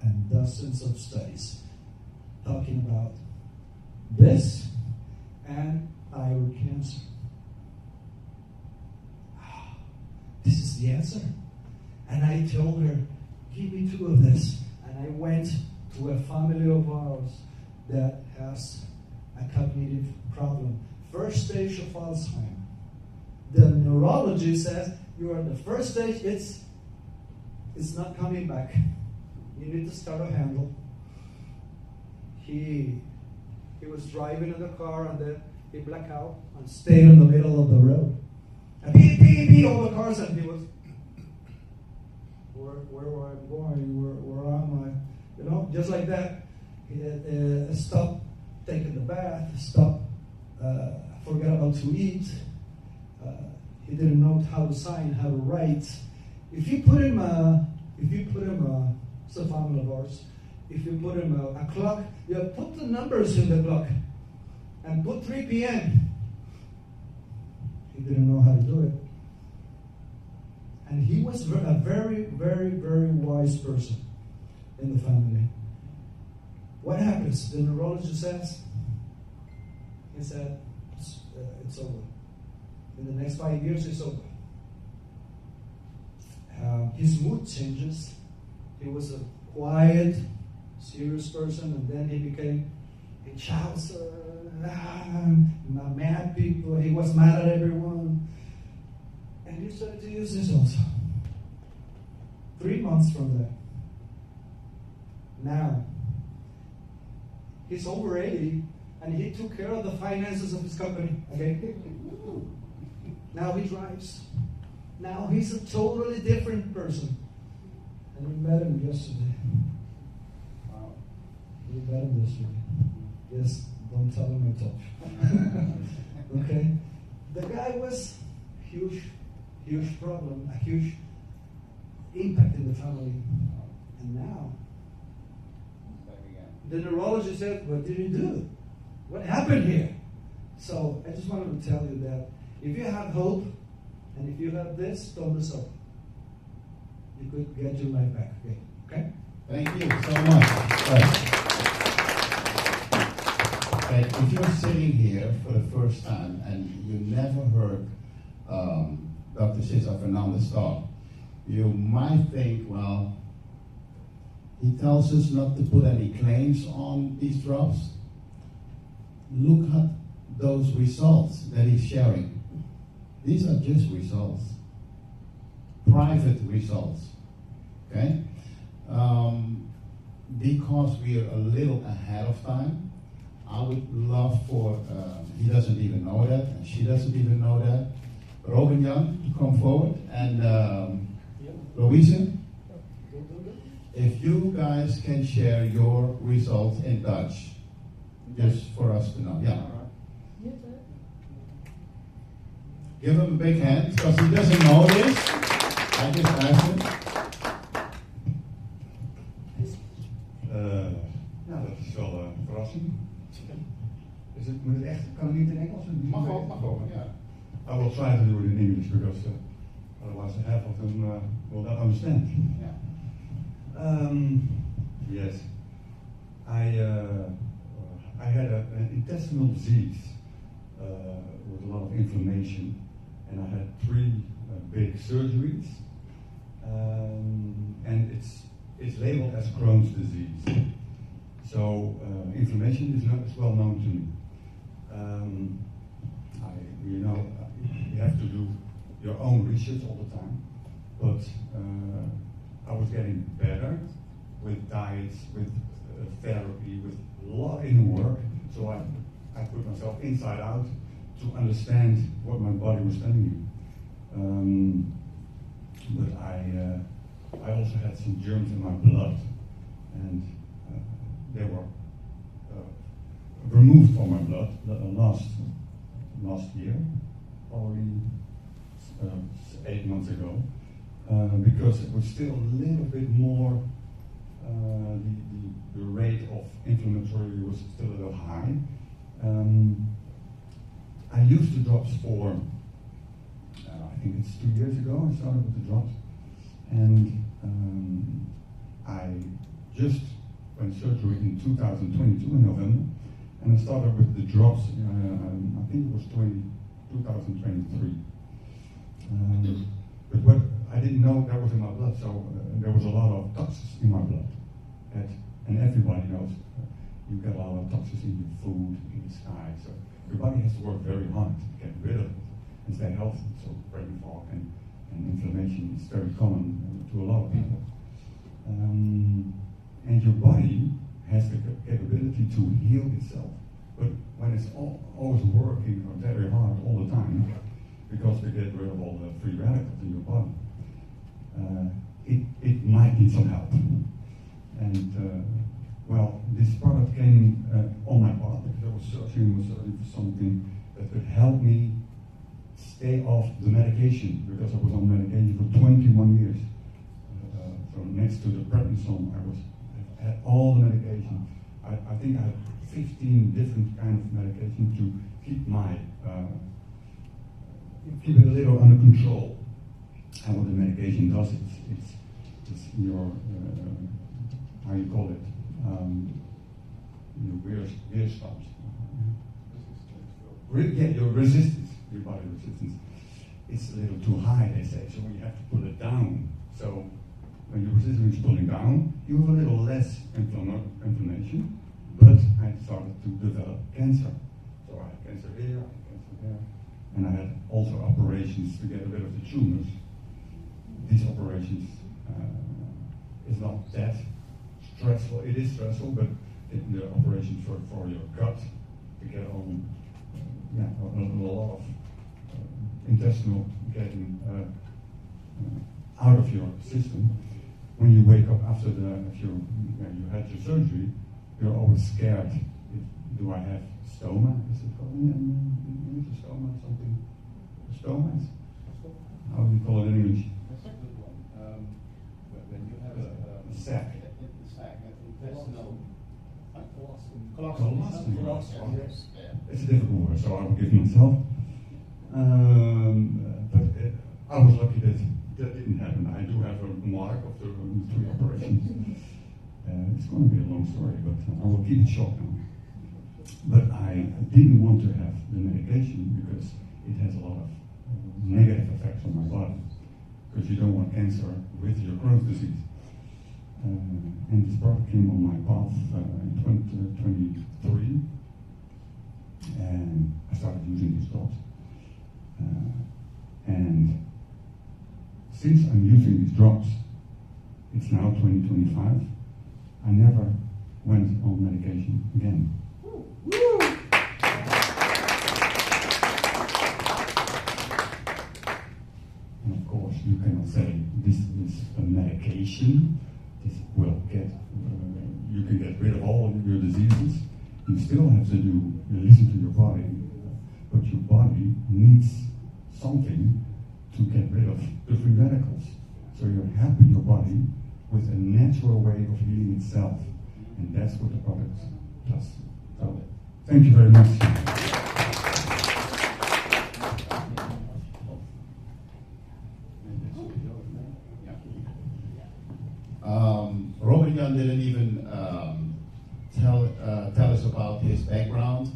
Speaker 1: and dozens of studies talking about this and thyroid cancer. This is the answer. And I told her, "Give me 2 of this." And I went to a family of ours that has a cognitive problem. First stage of Alzheimer's. The neurologist says you are at the first stage, it's not coming back. You need to start a handle. He was driving in the car and then he blacked out and stayed in the middle of the road. And beep, beep, beep, all the cars, and he was, where am I going? Where am I? You know, just like that. He stopped taking the bath, stopped, forgot about to eat. He didn't know how to sign, how to write. If you put him it's a family of ours. If you put him a clock, you put the numbers in the clock and put 3 p.m. He didn't know how to do it. And he was a very, very, very wise person in the family. What happens? The neurologist says, he said, it's over. In the next 5 years, it's over. His mood changes. He was a quiet, serious person, and then he became a chouser, mad people. He was mad at everyone. And he started to use this also. 3 months from there. Now, he's over 80, and he took care of the finances of his company. Okay? Now he drives. Now he's a totally different person. And we met him yesterday.
Speaker 2: Wow.
Speaker 1: We met him yesterday. Yes, don't tell him I talked. Okay? The guy was huge problem, a huge impact in the family. And now, the neurologist said, what did he do? What happened here? So I just wanted to tell you that if you have hope, and if you have this, don't lose hope. You could get your life back again. Okay?
Speaker 4: Thank you so much. If you're sitting here for the first time and you never heard Dr. Cesar Fernandez talk, you might think, well, he tells us not to put any claims on these drops. Look at those results that he's sharing. These are just results, private results, okay? Because we are a little ahead of time, I would love for, he doesn't even know that, and she doesn't even know that, Robin Young to come forward, and Louisa, if you guys can share your results in Dutch, just for us to know, yeah. Give him a big hand, because he doesn't know this. I just asked him.
Speaker 5: Ja, dat is wel een verrassing. Moet het echt, kan het niet in Engels?
Speaker 4: Mag ook, ja.
Speaker 5: I will try to do it in English because otherwise half of them will not understand.
Speaker 4: Yeah.
Speaker 5: Yes, I had an intestinal disease with a lot of inflammation, and I had 3 big surgeries, and it's labeled as Crohn's disease. So inflammation is not as well known to me. You have to do your own research all the time, but I was getting better with diets, with therapy, with a lot of inner work. So I put myself inside out to understand what my body was telling me. But I also had some germs in my blood, and they were removed from my blood last year, probably 8 months ago, because it was still a little bit more. The rate of inflammatory was still a little high. I used the drops for, I think it's 2 years ago I started with the drops, and I just went surgery in 2022 in November, and I started with the drops, I think it was 2023. But what I didn't know that was in my blood, so there was a lot of toxins in my blood, and everybody knows you get a lot of toxins in your food, in the sky. So your body has to work very hard to get rid of it and stay healthy. So brain fog and inflammation is very common to a lot of people. And your body has the capability to heal itself. But when it's always working very hard all the time, because we get rid of all the free radicals in your body, it might need some help. And well, this product came on my path because I was searching for something that could help me stay off the medication, because I was on medication for 21 years. So next to the prednisone, I had all the medication. I think I had 15 different kind of medication to keep my keep it a little under control. And what the medication does, it's your how you call it, your weerstand. Your resistance, your body resistance. It's a little too high, they say, so we have to pull it down. So when your resistance is pulling down, you have a little less inflammation, but I started to develop cancer. So I had cancer here, I had cancer there, and I had also operations to get rid of the tumors. These operations is not that stressful. It is stressful, but the operations for your gut to get on, a lot of intestinal getting out of your system. When you wake up after you had your surgery, you're always scared. Do I have stoma? Is it called stoma? Something? Stomas? How do you call it in English?
Speaker 2: That's a good one. When you have a
Speaker 5: sac.
Speaker 2: Intestinal.
Speaker 5: Colostomy.
Speaker 2: Yes.
Speaker 5: It's a difficult word, so I will give myself. But I was lucky that didn't happen. I do have a mark of the 3 operations. It's going to be a long story, but I will keep it short now. But I didn't want to have the medication because it has a lot of negative effects on my body. Because you don't want cancer with your Crohn's disease. And this product came on my path in 2023, and I started using these drops. And since I'm using these drops, it's now 2025, I never went on medication again. And of course, you cannot say this is a medication. This will get, you can get rid of all of your diseases. You still have to listen to your body, but your body needs something to get rid of the free radicals. So you're helping your body with a natural way of healing itself. And that's what the product does. So, thank you very much.
Speaker 4: Robert Jan didn't even tell us about his background.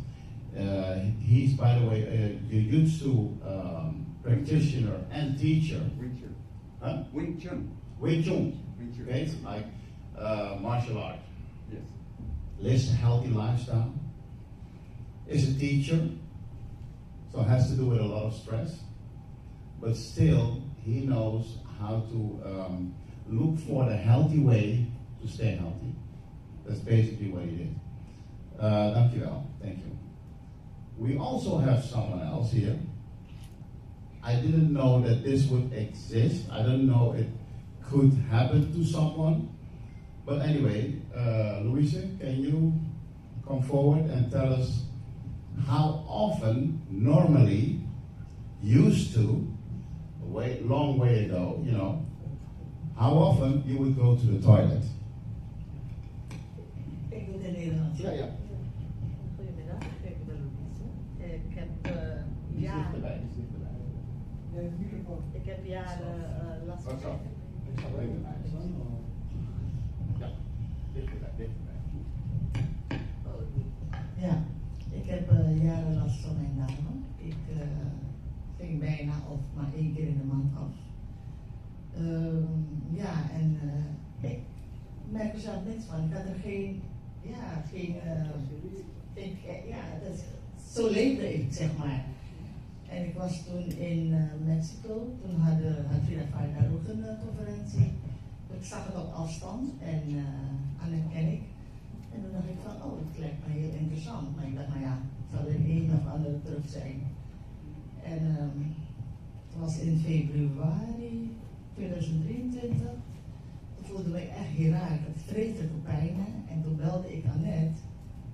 Speaker 4: He's, by the way, a jiu-jitsu practitioner and teacher. Huh?
Speaker 6: Wing Chun.
Speaker 4: Wing Chun.
Speaker 6: Wing Chun.
Speaker 4: Okay, it's like martial art.
Speaker 6: Yes.
Speaker 4: Lives a healthy lifestyle. Is a teacher, so has to do with a lot of stress. But still, he knows how to look for the healthy way to stay healthy. That's basically what he did. Dankjewel. Thank you. We also have someone else here. I didn't know that this would exist. I didn't know it could happen to someone. But anyway, Louise, can you come forward and tell us how often, normally, used to, long way ago, how often you would go to the toilet?
Speaker 7: Ik doe het in Nederlands.
Speaker 2: Ja.
Speaker 7: Goedemiddag, ik ben Louise. Ik heb jaren...
Speaker 3: Ja, de microfoon.
Speaker 7: Ik heb jaren last van...
Speaker 2: Ik zal even Ja, dichterbij.
Speaker 7: Ja, ik heb jaren last van mijn darmen. Ik ging bijna of maar 1 keer in de maand af. Ik merk er zelf niks van. Ik had er geen ja, zo leefde ik, zeg maar. En ik was toen in Mexico, toen had Frida Kahlo daar ook een conferentie. Ik zag het op afstand en aan het ken ik. En toen dacht ik van, oh, het lijkt me heel interessant. Maar ik dacht, nou ja, het zal er een of andere terug zijn. En het was in februari 2023. Toen voelde ik me echt heel raar. Ik had vreselijke pijnen. En toen belde ik Annette.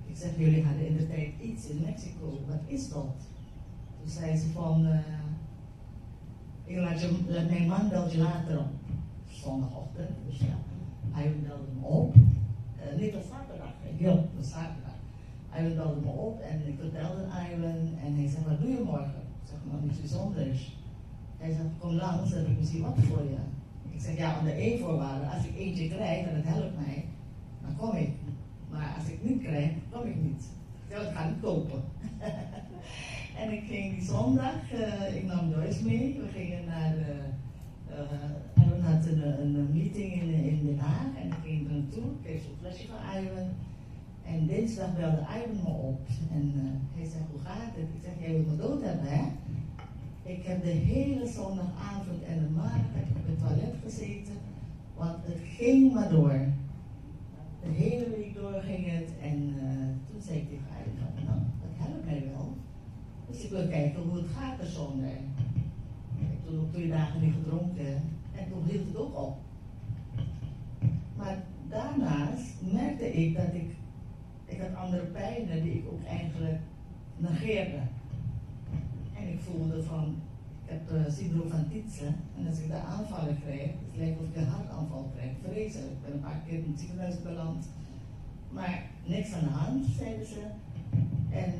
Speaker 7: Ik zeg, jullie hadden in de tijd iets in Mexico. Wat is dat? Toen zei ze van, laat mijn man belt je later op. Zondagochtend. Dus ja, hij belde me op. Nee, dat was zaterdag. Ja, dat was zaterdag. Hij belde me op en ik vertelde Iwan en hij zei, wat doe je morgen? Ik zeg, nog niets bijzonders. Hij zegt, kom langs, dan heb ik misschien wat voor je. Ik zeg, ja, onder één voorwaarde, als ik eentje krijg en het helpt mij, dan kom ik. Maar als ik niet krijg, kom ik niet. Ik zeg, ik ga niet kopen. En ik ging die zondag, ik nam Joyce mee, we gingen naar Iwan had een meeting in Den Haag en ik ging er naartoe, ik kreeg zo'n flesje van Iwan. En dinsdag belde Iwan me op en hij zei, hoe gaat het? Ik zeg, jij wilt me dood hebben, hè? Ik heb de hele zondagavond en de maandag op het toilet gezeten, want het ging maar door. De hele week door ging het en toen zei ik tegen Iwan, nou, dat helpt mij wel. Dus ik wil kijken hoe het gaat er zonder. Ik heb toen ook 2 dagen niet gedronken en toen hield het ook op. Maar daarnaast merkte ik dat ik had andere pijnen die ik ook eigenlijk negeerde. En ik voelde van, ik heb syndroom van Tietze en als ik de aanvallen krijg, het lijkt of ik een hartaanval krijg, vreselijk. Ik ben een paar keer in het ziekenhuis beland. Maar niks aan de hand, zeiden ze. En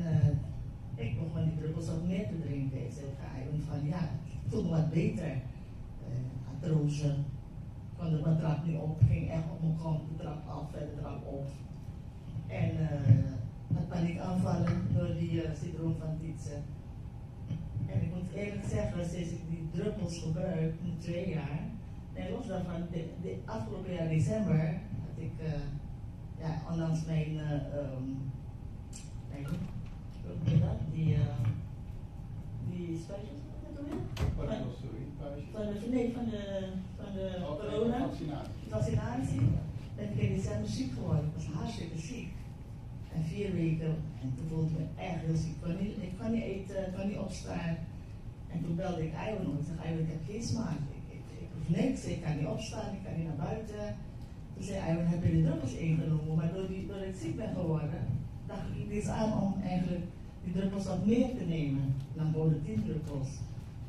Speaker 7: ik begon die druppels wat meer te drinken. Ik zei van ja, ik voel me wat beter. Artrose, kwam er mijn trap niet op, ging echt op mijn kont, de trap af en de trap op. En had paniekaanvallen door die syndroom van Tietze. En ik moet eerlijk zeggen, sinds ik die druppels gebruik, nu 2 jaar, en los daarvan, de afgelopen jaar december had ik, ondanks mijn die specials, wat van de corona, vaccinatie, ben ik in december ziek geworden. Ik was hartstikke ziek. En 4 weken, en toen voelde ik me echt heel ziek. Ik kon niet eten, ik kon niet opstaan. En toen belde ik Iwan op. Ik zeg, Iwan, ik heb geen smaak. Ik hoef niks, ik kan niet opstaan, ik kan niet naar buiten. Toen zei Iwan, heb je die druppels ingenomen? Maar doordat ik ziek ben geworden, dacht ik iets aan om eigenlijk die druppels wat meer te nemen. Dan worden 10 druppels.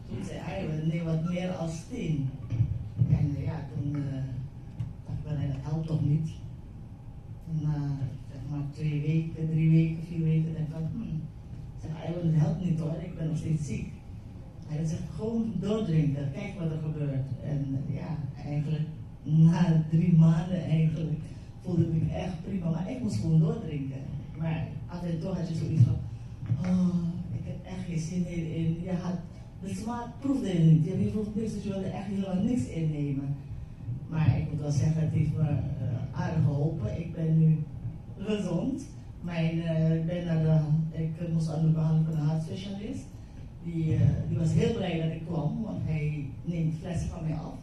Speaker 7: Toen zei Iwan, nee, wat meer als 10. En toen dacht ik, nee, dat helpt toch niet. En, zeg maar 2 weken, 3 weken, 4 weken, denk ik van, zeg, Iwan, het helpt niet hoor, ik ben nog steeds ziek. Hij zegt, gewoon doordrinken, kijk wat er gebeurt. En eigenlijk na 3 maanden eigenlijk voelde ik me echt prima, maar ik moest gewoon doordrinken. Maar af en toe had je zoiets van, ik heb echt geen zin in. Je had de smaak proefde je niet, je voelt niks, dus je wilde echt helemaal niks innemen. Maar ik moet wel zeggen, het heeft me aardig geholpen. Ik ben nu gezond. Ik moest aan de behandeling van een hartspecialist. Die was heel blij dat ik kwam, want hij neemt flessen van mij af.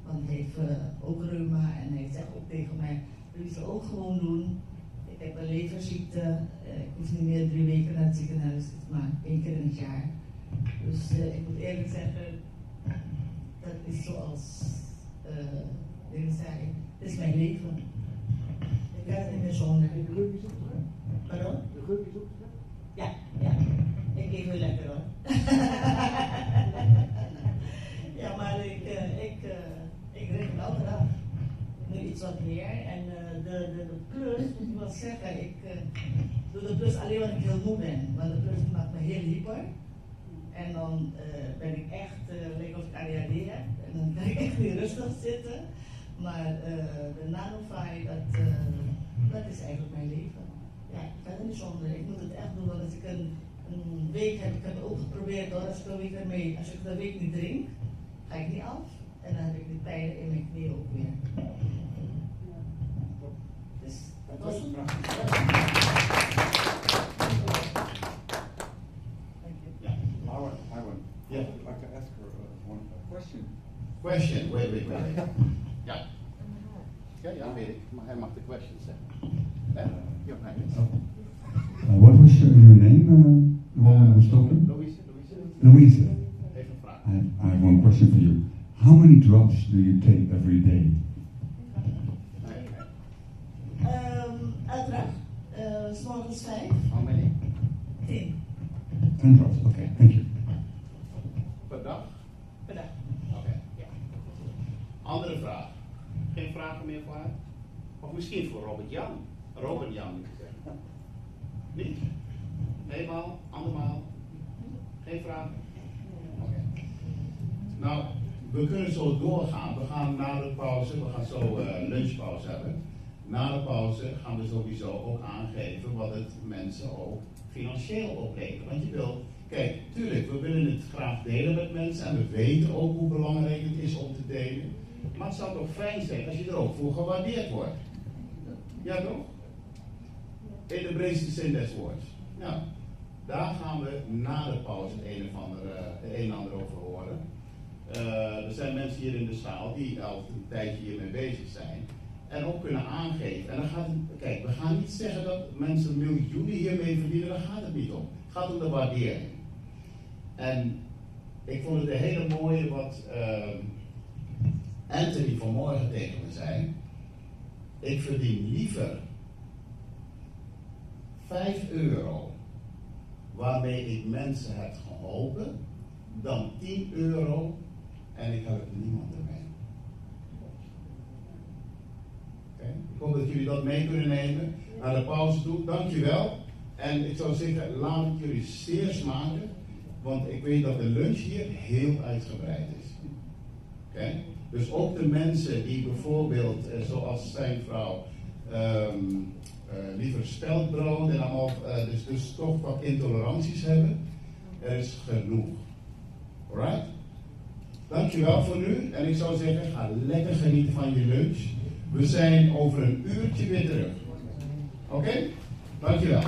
Speaker 7: Want hij heeft ook reuma en hij zegt ook tegen mij, wil je ze ook gewoon doen? Ik heb een leverziekte, ik hoef niet meer 3 weken naar het ziekenhuis, maar 1 keer in het jaar. Dus ik moet eerlijk zeggen, dat is zoals ik zei, het is mijn leven. Ik kan het niet meer zonder.
Speaker 3: En de rug is ook terug?
Speaker 7: Pardon?
Speaker 3: De rug is ook terug?
Speaker 7: Ja. Ik eet heel lekker hoor. Ja, maar ik drink het elke dag. Nu iets wat meer. En de plus, moet ik wel zeggen, ik doe de plus alleen wanneer ik heel moe ben. Want de plus maakt me heel hyper. En dan ben ik echt, lekker of ik ADHD heb. En dan kan ik echt weer rustig zitten. Maar de Nanofy, dat is eigenlijk mijn leven. Ja, ik kan er niet zonder. Ik moet het echt doen, want als ik een week heb, ik heb het ook geprobeerd hoor, als ik een week ermee, als ik een week niet drink, ga ik niet af. En dan heb ik de pijn in mijn knie ook weer. Dus was hem. Thank you.
Speaker 4: Ja.
Speaker 5: Arwen,
Speaker 4: Yeah.
Speaker 5: I'd like to ask her one question.
Speaker 4: Question, wait. Ja. Ja, weet ik. Maar hij mag de question zeggen. Johannes.
Speaker 5: What was your name, the woman who was talking?
Speaker 4: Louise.
Speaker 5: Louise.
Speaker 4: Even een vraag.
Speaker 5: I have one question for you. How many drops do you take every day?
Speaker 7: Uiteraard. 's morgens 5,
Speaker 4: How many?
Speaker 7: 10
Speaker 5: 10 drops, okay, thank you.
Speaker 4: Per dag?
Speaker 7: per dag.
Speaker 4: Oké.
Speaker 7: Ja.
Speaker 4: Andere vraag. Geen vragen meer voor haar? Of misschien voor Robert Jan. Robert Jan moet ik zeggen. Niet? Eenmaal? Andermaal? Geen vragen? Oké. Nou, we kunnen zo doorgaan. We gaan na de pauze, we gaan zo lunchpauze hebben. Na de pauze gaan we sowieso ook aangeven wat het mensen ook financieel oplevert. Want je wil, kijk, tuurlijk, we willen het graag delen met mensen en we weten ook hoe belangrijk het is om te delen. Maar het zou toch fijn zijn als je er ook voor gewaardeerd wordt. Ja toch? In de breedste zin des woords. Nou, daar gaan we na de pauze het een en ander over horen. Er zijn mensen hier in de zaal die al een tijdje hiermee bezig zijn. En ook kunnen aangeven. En dan gaat het, kijk, we gaan niet zeggen dat mensen miljoenen hiermee verdienen, daar gaat het niet om. Het gaat om de waardering. En ik vond het een hele mooie wat Anthony vanmorgen tegen me zei. Ik verdien liever 5 euro waarmee ik mensen heb geholpen, dan 10 euro en ik help niemand ermee. Okay. Ik hoop dat jullie dat mee kunnen nemen naar de pauze toe. Dankjewel. En ik zou zeggen, laat het jullie zeer smaken, want ik weet dat de lunch hier heel uitgebreid is. Okay. Dus ook de mensen die bijvoorbeeld, zoals zijn vrouw, liever speltbrood en allemaal, dus toch wat intoleranties hebben, er is genoeg. Alright? Dankjewel voor nu. En ik zou zeggen, ga lekker genieten van je lunch. We zijn over een uurtje weer terug. Oké? Dankjewel.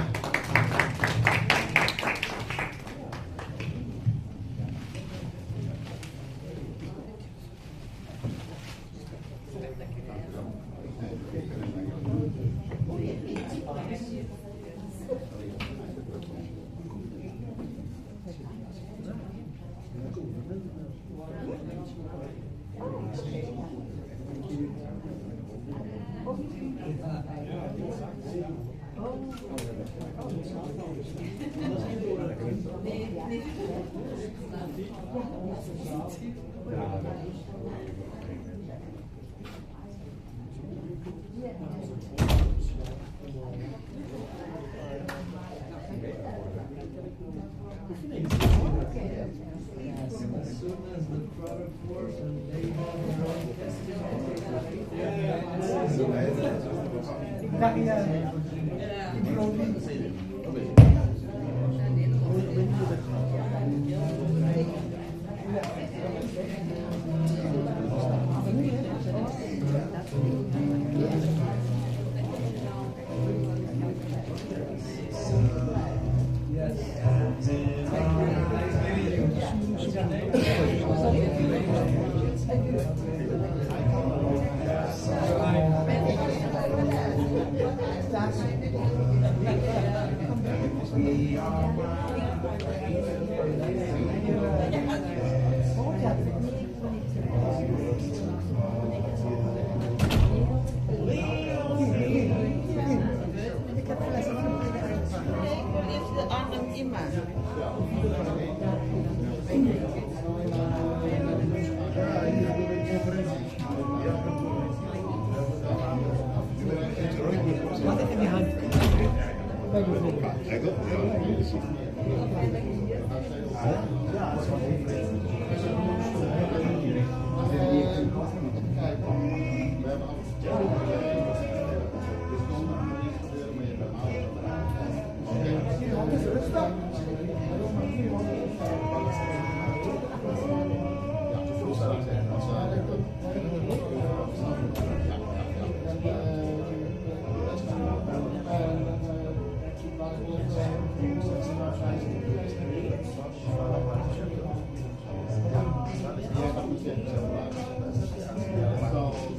Speaker 3: As soon as the product works and they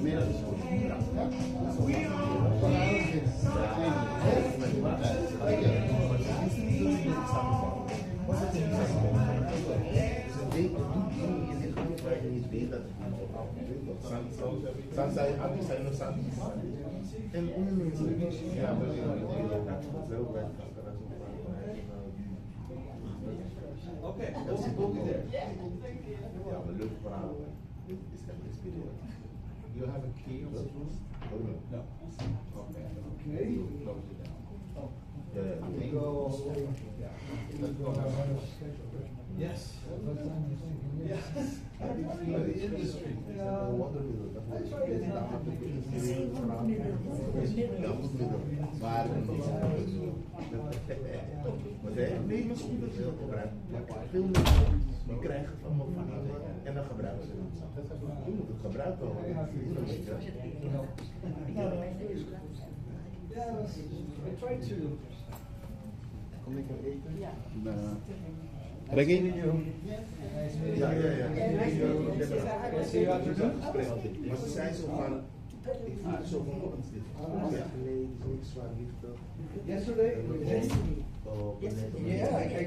Speaker 2: midden is goed.
Speaker 3: Okay, we'll be there.
Speaker 2: You have a key of the room?
Speaker 3: No.
Speaker 2: Okay. Close it down.
Speaker 3: Yes. Yes. The industry.
Speaker 6: Nee, maar soms wordt het heel gebruikt. Veel mensen die krijgen het allemaal van en dan gebruiken ze het. Je moet het gebruiken.
Speaker 3: I try to.
Speaker 6: Kom ik er eten?
Speaker 7: Ja.
Speaker 6: Breng je?
Speaker 3: Ja. See you after dinner.
Speaker 6: Maar ze zijn zo van, ik voel het zo van, wat is dit? Ja, nee, het is niks zwaar liefde.
Speaker 3: Yesterday?
Speaker 6: Oh,
Speaker 3: Yeah, I